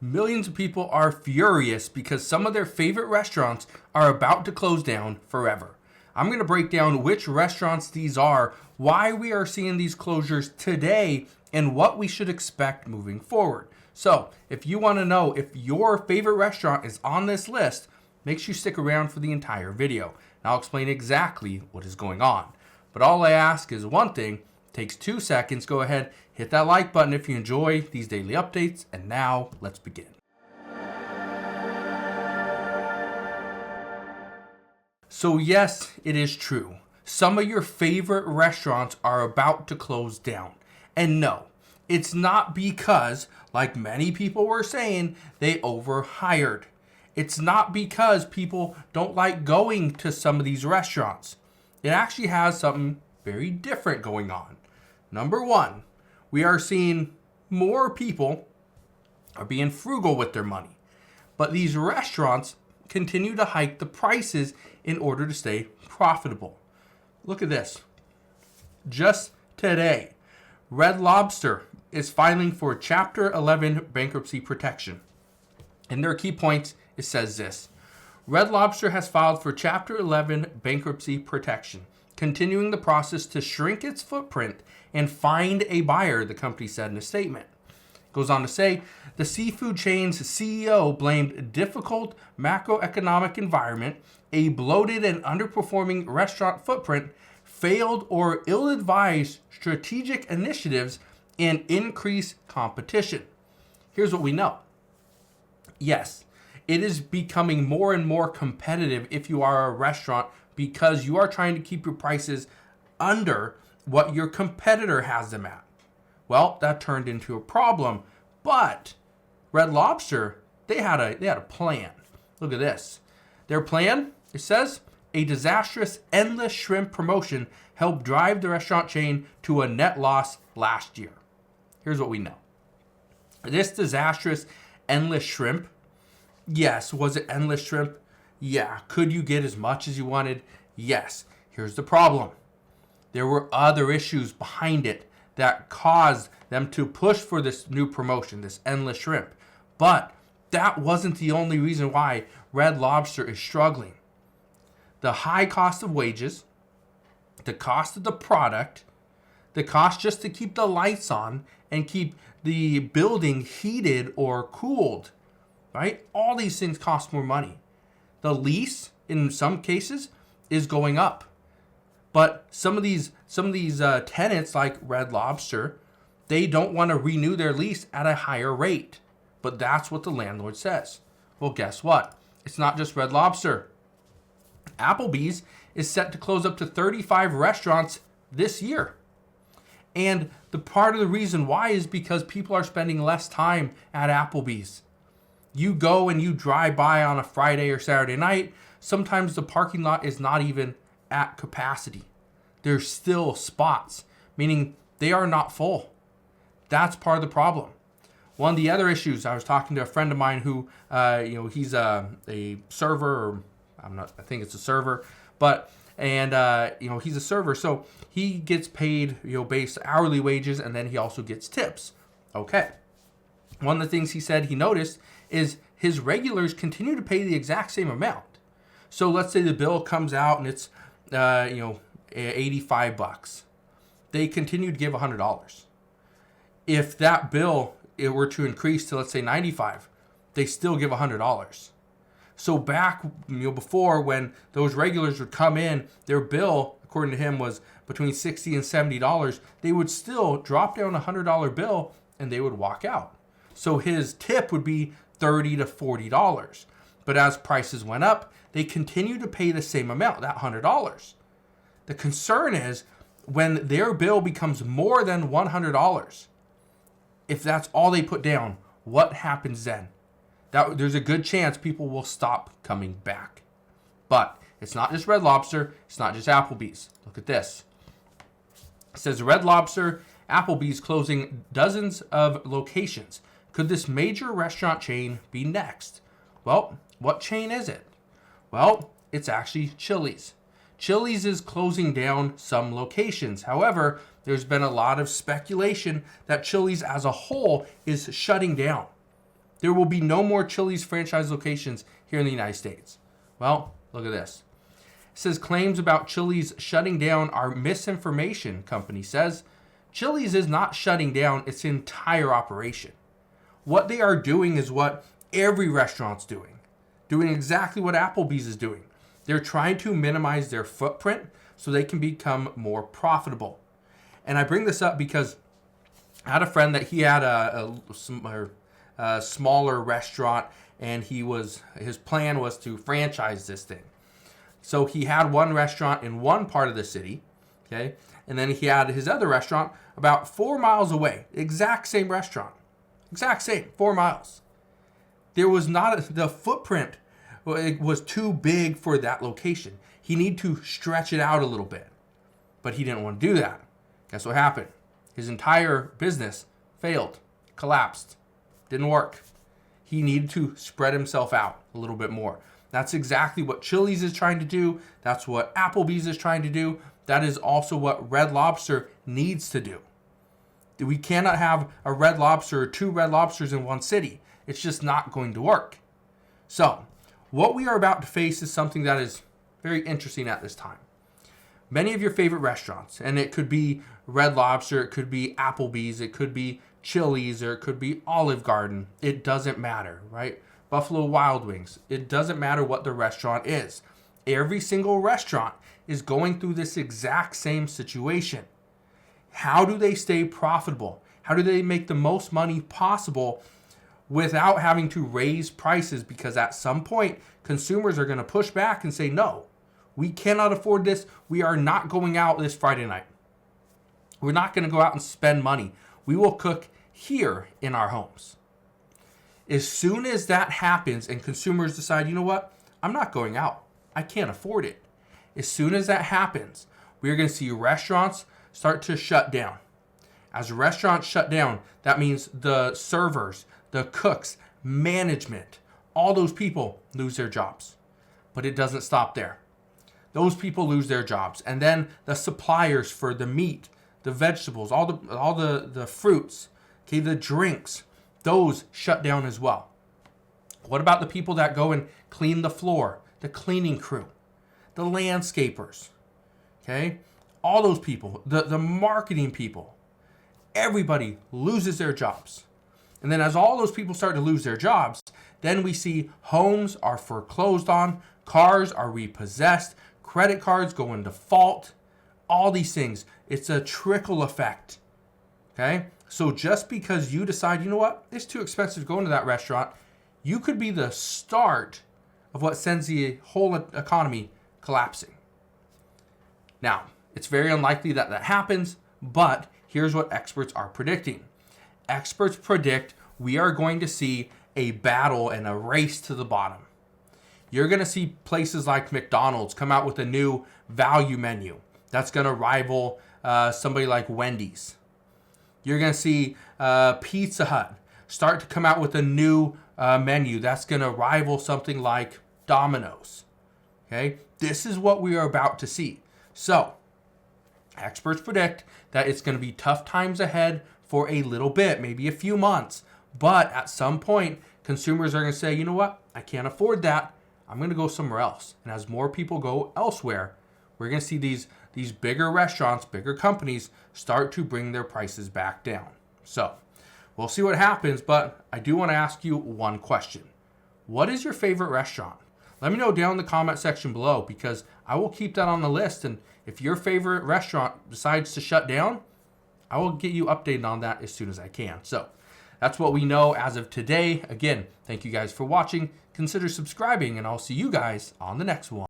Millions of people are furious because some of their favorite restaurants are about to close down forever. I'm going to break down which restaurants these are, why we are seeing these closures today, and what we should expect moving forward. So, if you want to know if your favorite restaurant is on this list, make sure you stick around for the entire video, and I'll explain exactly what is going on. But all I ask is one thing. Takes 2 seconds. Go ahead, hit that like button if you enjoy these daily updates. And now let's begin. So yes, it is true. Some of your favorite restaurants are about to close down. And no, it's not because, like many people were saying, they overhired. It's not because people don't like going to some of these restaurants. It actually has something very different going on. Number one, we are seeing more people are being frugal with their money. But these restaurants continue to hike the prices in order to stay profitable. Look at this. Just today, Red Lobster is filing for Chapter 11 bankruptcy protection. And their key points, it says this. Red Lobster has filed for Chapter 11 bankruptcy protection, continuing the process to shrink its footprint and find a buyer, the company said in a statement. It goes on to say, the seafood chain's CEO blamed difficult macroeconomic environment, a bloated and underperforming restaurant footprint, failed or ill-advised strategic initiatives, and increased competition. Here's what we know. Yes, it is becoming more and more competitive if you are a restaurant because you are trying to keep your prices under what your competitor has them at. Well, that turned into a problem, but Red Lobster, they had a plan. Look at this. Their plan, it says, a disastrous endless shrimp promotion helped drive the restaurant chain to a net loss last year. Here's what we know. This disastrous endless shrimp, yes, was it endless shrimp? Yeah. Could you get as much as you wanted? Yes. Here's the problem. There were other issues behind it that caused them to push for this new promotion, this endless shrimp. But that wasn't the only reason why Red Lobster is struggling. The high cost of wages, the cost of the product, the cost just to keep the lights on and keep the building heated or cooled, right? All these things cost more money. The lease, in some cases, is going up. But some of these tenants, like Red Lobster, they don't want to renew their lease at a higher rate. But that's what the landlord says. Well, guess what? It's not just Red Lobster. Applebee's is set to close up to 35 restaurants this year. And the part of the reason why is because people are spending less time at Applebee's. You go and you drive by on a Friday or Saturday night, sometimes the parking lot is not even at capacity. There's still spots, meaning they are not full. That's part of the problem. One of the other issues, I was talking to a friend of mine who, he's a server, or I think it's a server, but he's a server, so he gets paid, based hourly wages, and then he also gets tips. Okay. One of the things he said he noticed is his regulars continue to pay the exact same amount. So let's say the bill comes out and it's, $85. They continue to give $100. If that bill it were to increase to, let's say, $95, they still give $100. So back, before, when those regulars would come in, their bill, according to him, was between $60 and $70. They would still drop down a $100 bill and they would walk out. So his tip would be $30 to $40. But as prices went up, they continue to pay the same amount, that $100. The concern is when their bill becomes more than $100, if that's all they put down, what happens then? There's a good chance people will stop coming back. But it's not just Red Lobster. It's not just Applebee's. Look at this. It says Red Lobster, Applebee's closing dozens of locations. Could this major restaurant chain be next? Well, what chain is it? Well, it's actually Chili's. Chili's is closing down some locations. However, there's been a lot of speculation that Chili's as a whole is shutting down. There will be no more Chili's franchise locations here in the United States. Well, look at this. It says claims about Chili's shutting down are misinformation, company says. Chili's is not shutting down its entire operation. What they are doing is what every restaurant's doing exactly what Applebee's is doing. They're trying to minimize their footprint so they can become more profitable. And I bring this up because I had a friend that he had a smaller restaurant, and his plan was to franchise this thing. So he had one restaurant in one part of the city, okay? And then he had his other restaurant about 4 miles away. Exact same restaurant. Exact same, 4 miles. There was the footprint, it was too big for that location. He needed to stretch it out a little bit. But he didn't want to do that. Guess what happened? His entire business failed, collapsed, didn't work. He needed to spread himself out a little bit more. That's exactly what Chili's is trying to do. That's what Applebee's is trying to do. That is also what Red Lobster needs to do. We cannot have a Red Lobster or 2 Red Lobsters in one city. It's just not going to work. So, what we are about to face is something that is very interesting at this time. Many of your favorite restaurants, and it could be Red Lobster, it could be Applebee's, it could be Chili's, or it could be Olive Garden. It doesn't matter, right? Buffalo Wild Wings. It doesn't matter what the restaurant is. Every single restaurant is going through this exact same situation. How do they stay profitable? How do they make the most money possible without having to raise prices? Because at some point, consumers are going to push back and say, no, we cannot afford this. We are not going out this Friday night. We're not going to go out and spend money. We will cook here in our homes. As soon as that happens and consumers decide, you know what, I'm not going out. I can't afford it. As soon as that happens, we're going to see restaurants start to shut down. As restaurants shut down, that means the servers, the cooks, management, all those people lose their jobs. But it doesn't stop there. Those people lose their jobs. And then the suppliers for the meat, the vegetables, all the fruits, okay, the drinks, those shut down as well. What about the people that go and clean the floor, the cleaning crew, the landscapers, okay? All those people, the marketing people, everybody loses their jobs. And then as all those people start to lose their jobs, then we see homes are foreclosed on, cars are repossessed, credit cards go in default, all these things. It's a trickle effect, okay? So just because you decide, you know what, it's too expensive to go into that restaurant, you could be the start of what sends the whole economy collapsing. Now, it's very unlikely that that happens, but here's what experts are predicting. Experts predict we are going to see a battle and a race to the bottom. You're going to see places like McDonald's come out with a new value menu that's going to rival somebody like Wendy's. You're going to see Pizza Hut start to come out with a new menu that's going to rival something like Domino's. Okay, this is what we are about to see. So, experts predict that it's going to be tough times ahead for a little bit, maybe a few months. But at some point, consumers are going to say, you know what, I can't afford that. I'm going to go somewhere else. And as more people go elsewhere, we're going to see these bigger restaurants, bigger companies start to bring their prices back down. So we'll see what happens, but I do want to ask you one question. What is your favorite restaurant? Let me know down in the comment section below, because I will keep that on the list. And if your favorite restaurant decides to shut down, I will get you updated on that as soon as I can. So that's what we know as of today. Again, thank you guys for watching. Consider subscribing, and I'll see you guys on the next one.